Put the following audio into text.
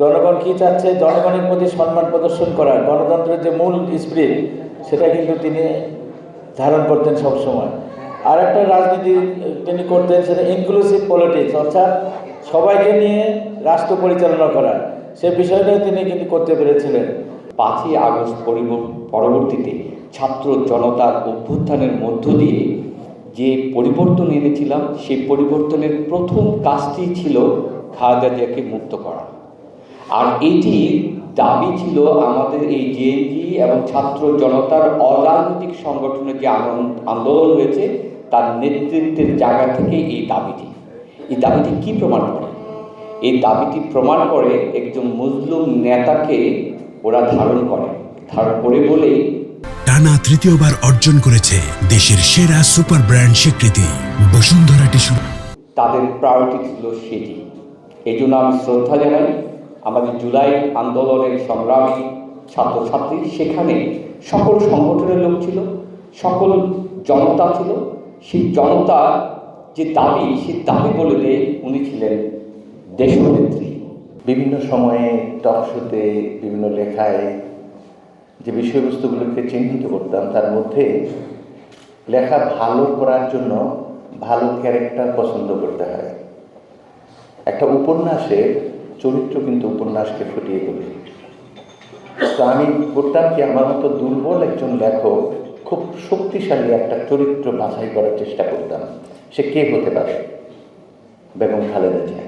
জনগণ কী চাচ্ছে, জনগণের প্রতি সম্মান প্রদর্শন করা, গণতন্ত্রের যে মূল স্পিরিট সেটা কিন্তু তিনি ধারণ করতেন সবসময়। আর একটা রাজনীতি তিনি করতেন, সেটা ইনক্লুসিভ পলিটিক্স, অর্থাৎ সবাইকে নিয়ে রাষ্ট্র পরিচালনা করা, সে বিষয়টাও তিনি কিন্তু করতে পেরেছিলেন। 5ই আগস্ট পরবর্তীতে ছাত্র জনতার অভ্যুত্থানের মধ্য দিয়ে যে পরিবর্তন এনেছিলাম, সেই পরিবর্তনের প্রথম কাজটি ছিল খালেদা জিয়াকে মুক্ত করা। আর এটি দাবি ছিল আমাদের এই জেএনজি এবং ছাত্র জনতার অরাজনৈতিক সংগঠনের যে আন্দোলন হয়েছে তার নেতৃত্বের জায়গা থেকে এই দাবিটি কি প্রমাণ করে? এই দাবিটি প্রমাণ করে একজন মুসলিম নেতাকে ওরা ধারণ করে বলেই টানা তৃতীয়বার অর্জন করেছে দেশের সেরা সুপার ব্র্যান্ড স্বীকৃতি বসুন্ধরা টিস্যু। তাদের প্রায়োরিটি ছিল সেটি। এই জন্য আমি শ্রদ্ধা জানাই আমাদের জুলাই আন্দোলনের সংগ্রামী ছাত্রছাত্রী, সেখানে সকল সংগঠনের লোক ছিল, সকল জনতা ছিল। সেই জনতা যে দাবি, সেই দাবি বলে উনি ছিলেন দেশনেত্রী। বিভিন্ন সময়ে টকশোতে, বিভিন্ন লেখায় যে বিষয়বস্তুগুলোকে চিহ্নিত করতাম, তার মধ্যে লেখা ভালো করার জন্য ভালো ক্যারেক্টার পছন্দ করতে হয়। একটা উপন্যাসের চরিত্র কিন্তু উপন্যাসকে ফুটিয়ে তোলে। তো আমি করতাম কি, আমার মতো দুর্বল একজন লেখক খুব শক্তিশালী একটা চরিত্র বাছাই করার চেষ্টা করতাম। সে কে হতে পারে? বেগম খালেদা জিয়া।